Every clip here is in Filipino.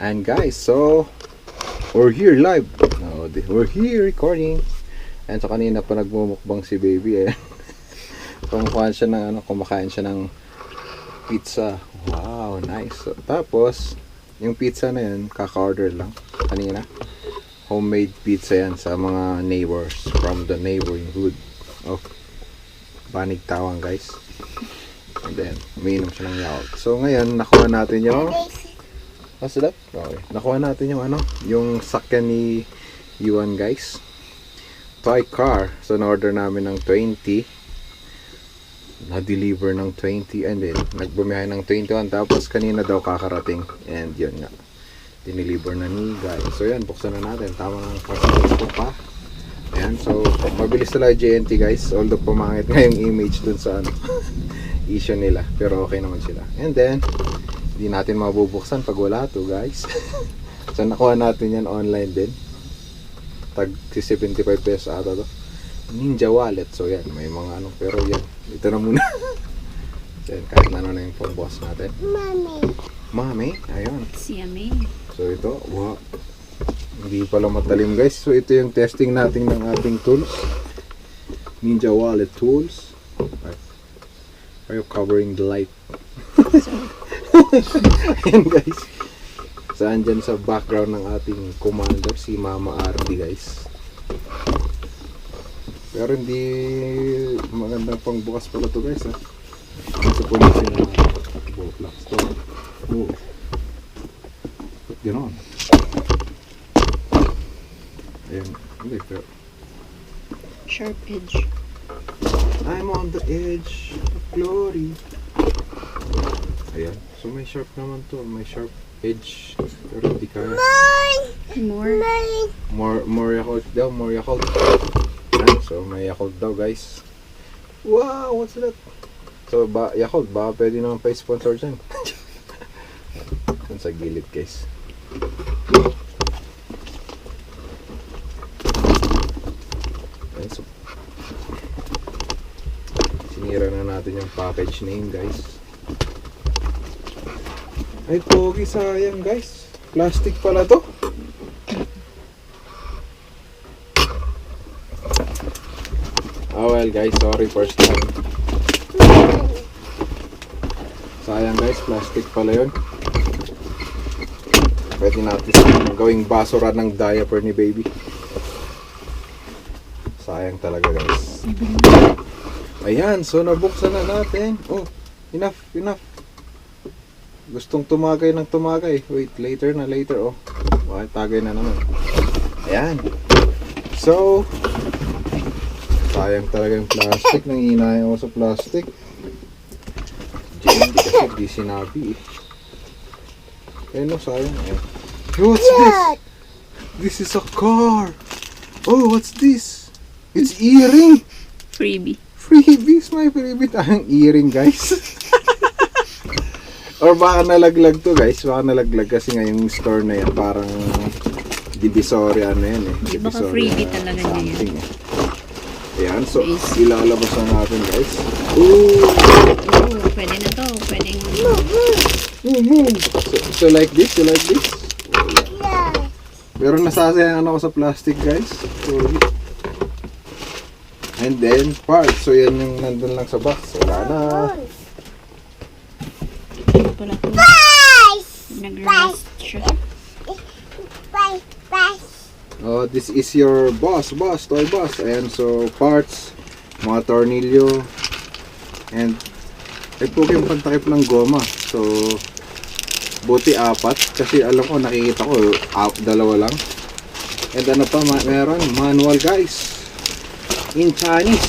And guys, so we're here live. We're here recording. And so kanina pa nagmumukbang si baby eh. Kumakain siya ng pizza. Wow, nice. So, tapos yung pizza na yun, kaka-order lang kanina. Homemade pizza yan sa mga neighbors from the neighboring hood of Banigtawang, guys. And then umiinom siya ng yakult. So ngayon nakuha natin yung what's that? Okay. Nakuha natin yung yung sakyan ni Yuan, guys. Toy car. So na-order namin ng 20. Na-deliver ng 20 and then nagbumiyahe ng 21. Tapos kanina daw kakarating. And yun nga. Dineliver na ni guys. So yan, buksan na natin. Tama ng passport ko pa. Ayan. So mabilis talaga JNT, guys. Although pumangit nga yung image dun sa issue nila. Pero okay naman sila. And then hindi natin mabubuksan pag wala to, guys. So nakuha natin yan online din. Tag 75 pesos ata to. Ninja wallet. So yan, may mga pero yan, ito na muna. So yan, kahit na yung phone boss natin. Mami, ayun. Si Ami. So ito, wow. Hindi pala matalim, guys. So ito yung testing natin ng ating tools. Ninja wallet tools. Are you covering the light? Ayan, guys. Saan dyan sa background ng ating commander, si Mama RD, guys. Pero hindi magandang pang bukas pala to, guys, ha. Nasa pulisin na boklocks to. Oh. Ba't gano'n? Ayan. Hindi, pero Sharp edge. I'm on the edge of glory. Ayan. So may sharp naman to. May sharp edge. Pero hindi kaya. More Yakult daw. More Yakult. Ayan. So may Yakult daw, guys. Wow! What's that? So Yakult, baka pwede naman pa sponsor dyan. Yan sa gilid, guys. Ayan. So sinira na natin yung package name, guys. Ay, pogi, sayang, guys. Plastic pala to. Oh well, guys, sorry first time. Sayang, guys, plastic pala yun. Pwede natin gawing basura ng diaper ni baby. Sayang talaga, guys. Ayan, so nabuksan na natin. Oh, enough. Gustong tumagay ng tumagay. Wait, later. Oh, bakit tagay na naman. Ayan. So, sayang talaga yung plastic. Nanginayang ako sa plastic. Hindi kasi di sinabi eh. Ayan, no, sayang. Ayan. Hey, what's this? This is a car. Oh, what's this? It's earring. Freebie. Freebies, my freebie. Tayong earring, guys. Or baka nalaglag to, guys. Baka nalaglag kasi nga yung store na yan parang divisory yan eh. Di baka freebie talaga niya yan. Ayan, so ilalabas na natin, guys. Ooh! Pwede na to. Pwedeng Move! So like this? You like this? Yeah. Pero nasasayangan ako sa plastic, guys. And then parts. So yan yung nandun lang sa box. Wala na. pala to. Nag-rest siya. Oh, this is your toy boss. Ayan, so parts, mga tornilyo, and ito yung pantakip ng goma. So, buti 4, kasi alam ko, nakikita ko, 2 lang. And ano pa, meron, manual, guys. In Chinese,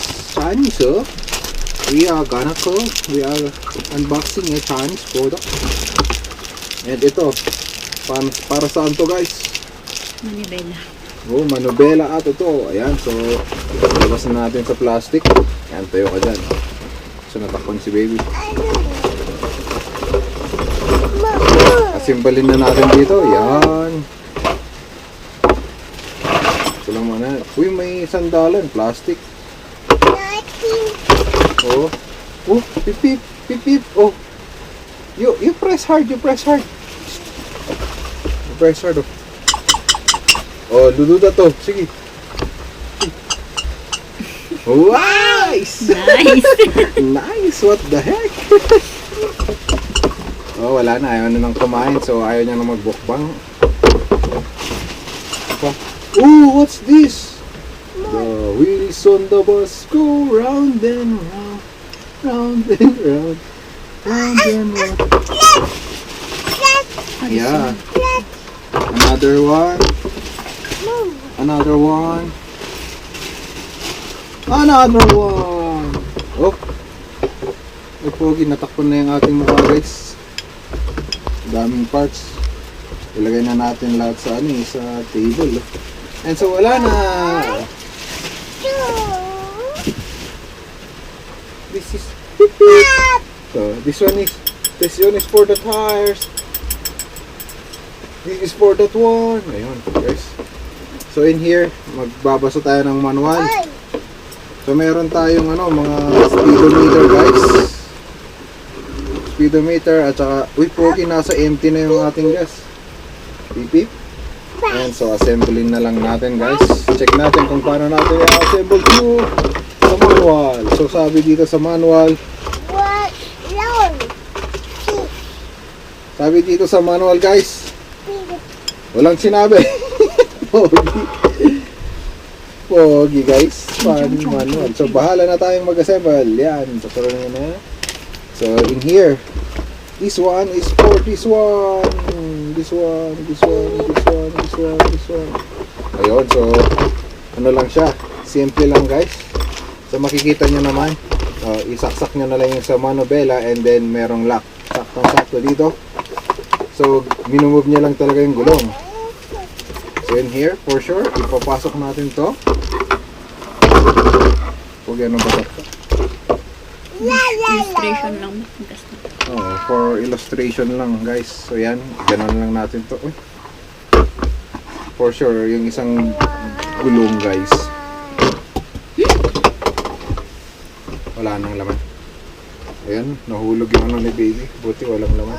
oh. We are unboxing a Chinese product. And ito, para saan to, guys? Manibela. Oh, manubela ato to. Ayan, so labas na natin sa plastic. Ayan, tayo ka dyan. So natakpan si baby. Asimbalin na natin dito. Ayan. Ito lang muna. Uy, may sandalan. Plastic. Oh. Oh, pip pip. Pip pip. Oh. You press hard. Press hard, oh. Oh, dududa to. Sige. Nice! Nice. Nice! What the heck? Oh, wala na. Ayaw na nang kumain. So, ayaw niya na magbukbang. Oh, what's this? The wheels on the bus go round and round. Round and round. Round and round. Yeah. Another one. Another one. Another one. Oh. Ay, pogi. Natakpan na yung ating mukha, guys. Daming parts. Ilagay na natin lahat sa sa table. And so wala na. This is so this one is for the tires. This is for that one. Ayun, guys. So in here, magbabasa tayo ng manual. So meron tayong mga speedometer, guys. Speedometer at saka pogi, nasa empty na yung ating gas. Pipip. And so assembling na lang natin, guys. Check natin kung paano natin i-assemble to sa manual. So sabi dito sa manual, sabi dito sa manual, guys, walang sinabi. Pogi, guys. Paano manual? So bahala na tayong mag-assemble. Yan. So so in here, this one is for this one. This one. Ayun, so ano lang siya, simple lang, guys. So makikita nyo naman, isaksak nyo na lang yung sa manobela and then merong lock. Sakto dito. So minumove nyo lang talaga yung gulong. So in here, for sure, ipapasok natin to. Huwag yan ba ito? Illustration lang. For illustration lang, guys. So yan, ganoon lang natin to. Uy. For sure, yung isang gulong, guys, wala nang laman. Ayan, nahulog yung ni baby. Buti walang laman.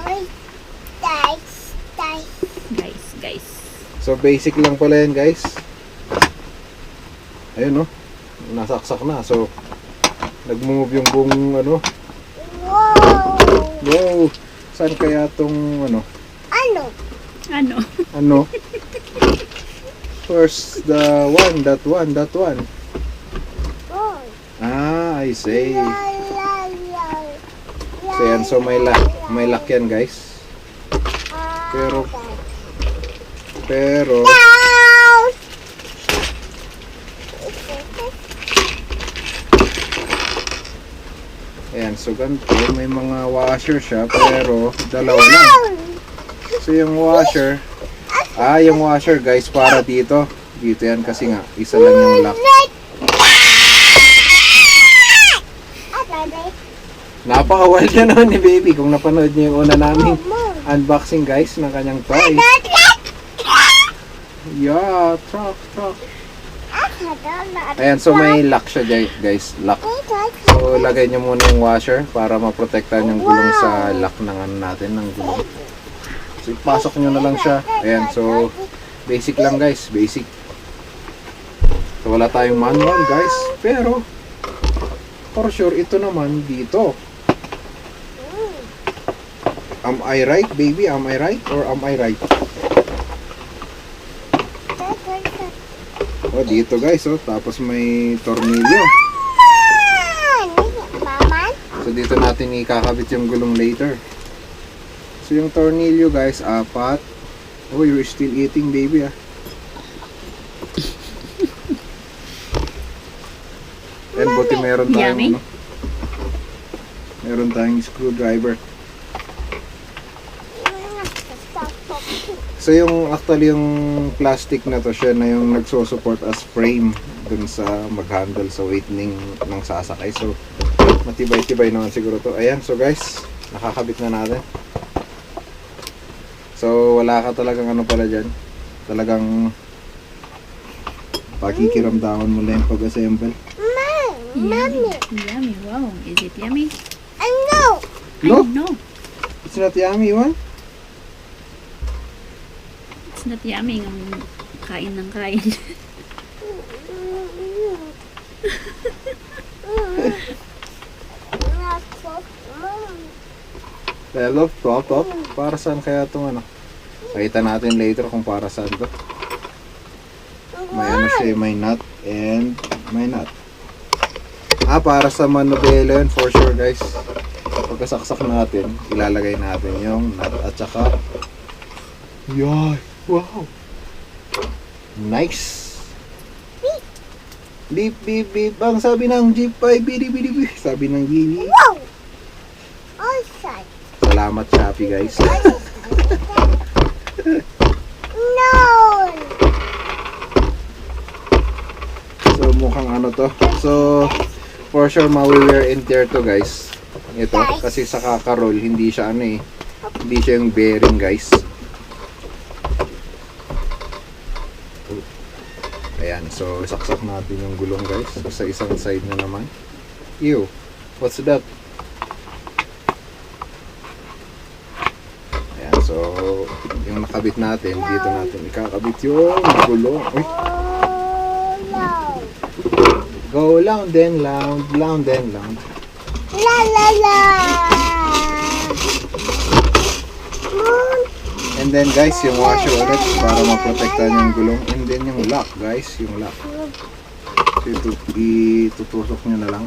Guys. So basic lang pala yan, guys. Ayun, no, nasaksak na. So nag-move yung buong wow, saan kaya tong ano? First, that one. I see. So yan, so may lock yan, guys. Pero ayan, so ganito, may mga washer siya, pero dalawa lang. So yung washer, guys, para dito yan, kasi nga isa lang yung lock. Napaka-wild yan naman ni baby. Kung napanood niyo yung una naming unboxing, guys, ng kanyang toy. Yeah, truck. Ayan, so may lock siya, guys, lock. So lagay niyo muna yung washer para maprotektahan yung gulong sa lock ng natin, ng gulong. So ipasok niyo na lang siya. Ayan, so basic lang, guys, basic. So wala tayong manual, guys, pero for sure ito naman dito. Am I right, baby? Am I right or am I right? Oh, dito, guys, oh. Tapos may tornilyo. So dito natin ikakabit yung gulong later. So yung tornilyo, guys, 4. Oh, you're still eating, baby, ah. And buti meron tayong meron tayong screwdriver. So yung actually yung plastic na to, siya na yung nagso-support as frame dun sa mag-handle sa weight ng sasakay. So matibay-tibay naman siguro to. Ayan, so guys, nakakabit na natin. So wala ka talagang pala dyan. Talagang pakikiramdaman mo lang yung pag-assemble. Yummy. Wow, is it yummy? No? No. It's not yummy, Yuan? It's not yummy ang kain ng kain. Love, top. Para saan kaya itong ano? Pakita natin later kung para saan to. May ano siya, may nut and may nut. Para sa manobela yun for sure guys. Pagkasaksak natin, ilalagay natin yung nut at saka yay! Wow! Nice! Beep, beep, beep. Ang sabi ng jeep ay bidi, bidi, bidi. Sabi ng gili. Wow! Outside. Salamat Shopee guys. No! So mukhang ano to. So for sure ma-wear and tear to guys. Ito kasi sa kakaroll hindi siya ano eh. Hindi siya yung bearing guys. Ayan, so saksak natin yung gulong guys. So, sa isang side na naman. Ew, what's that? Ayan, so yung nakabit natin, dito natin ikakabit yung gulong. Uy. Oh, no. Go loud then loud, loud then loud. La la la. Moon. And then guys, yung washer ulit para maprotektahan yung gulong. And then yung lock guys, yung lock. So itutusok nyo na lang.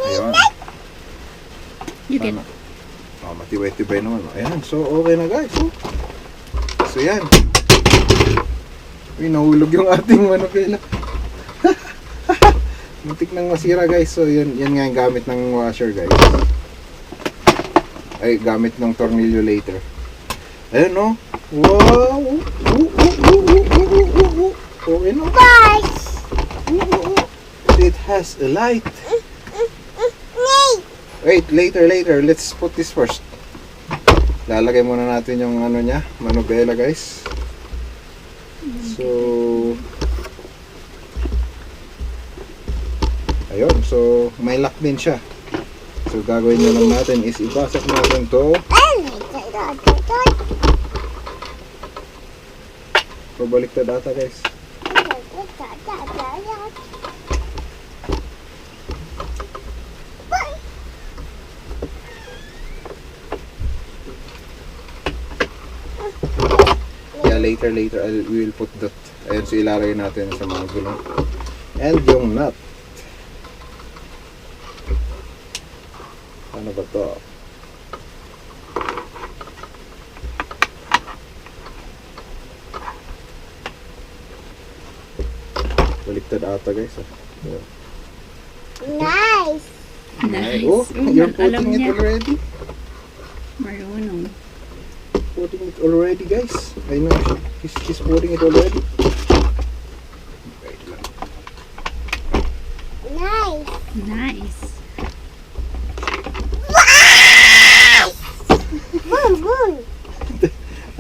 Ayun. You can. Matibay-tibay naman. Ayan, so okay na guys. So yan. Uy, nahulog yung ating manopela. Muntik nang masira guys. So yan nga yung gamit ng washer guys. Ay, gamit ng tornilyo later. Ayun no. Wow. Okay no. Bus. It has a light. Wait, later. Let's put this first. Lalagay muna natin yung ano niya, manobela guys. So ayun, so may lock din siya. So gagawin na lang natin is ipasok natin to. Pabalik na data guys. Yeah, later we will put that. Ayun, so ilalagay natin sa mga gulong. And yung nut. Ano ba to? Baliktad ata guys. Yeah. Nice. Nice. Oh, you're Alam putting it niya. already? Marunong. Putting it already guys. I know he's putting it already. Wait lang. Nice. Nice. Boom, boom.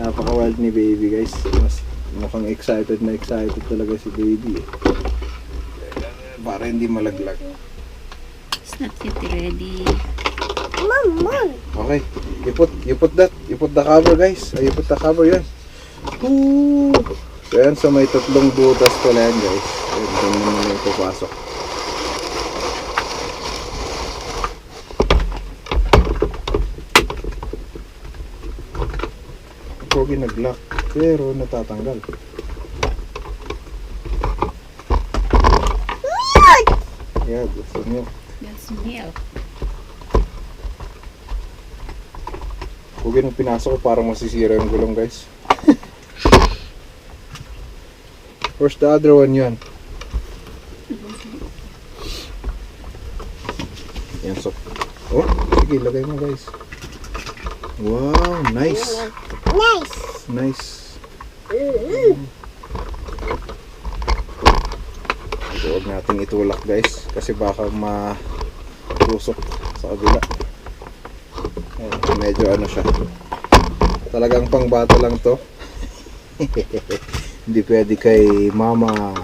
Napaka-wild ni baby guys. Mas mukhang excited talaga si baby. Para hindi malaglag. It's not yet ready. Moon, moon. Okay, you put the cover guys. You put the cover yan. Woo! So yan, so may tatlong butas pala yan guys. Ayun, doon naman yung papasok. Pogi nag-lock, pero natatanggal. Yeah, gusto nyo. That's milk. Pogi nung pinasok ko, parang masisira yung gulong guys. Where's the other one yun? Yan, so. Oh, sige, lagay mo guys. Wow, nice. Nice. Nice. Huwag natin itulak guys, kasi baka matusok sa kabila. Ayan, medyo ano siya. Talagang pang bata lang to. Hindi pwede kay mama.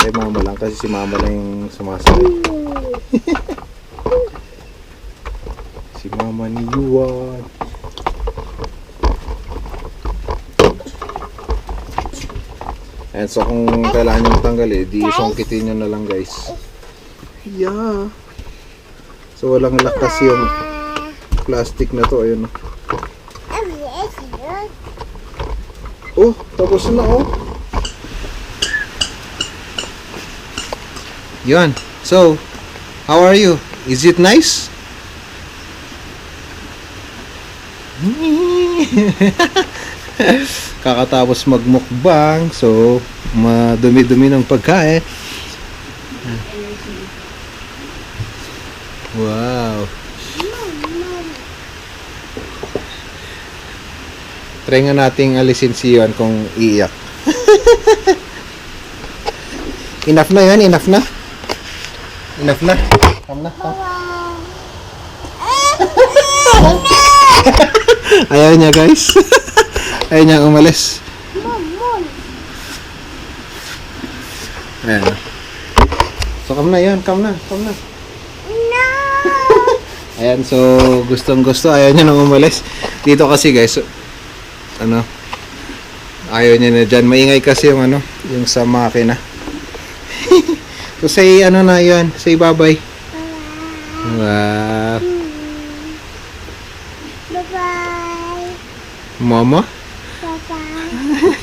Kay mama lang, kasi si mama lang yung sumasakay. Si mama ni Yuan. And so kung kailangan nyo tanggalin, di sungkitin nyo na lang guys. Yeah. So walang lakas yung plastic na to. Ayun. Oh, tapos na oh. Yuan, so how are you? Is it nice? Kakatapos magmukbang, so madumi-dumi ng pagkain. Wow. Try nga nating alisin si Yuan kung iiyak. Enough na yan, enough na. Enough na. Come na, come. Ayaw niya guys. Ayaw niya umalis. Ayan. So come na yan, come na, come na. No. Ayan, so gustong gusto. Ayaw niya nang umalis. Dito kasi guys, ano, ayaw niya na dyan. Maingay kasi yung ano, yung sa makina. So say ano na yun, say bye-bye. Wow. Bye-bye. Mama? Bye-bye.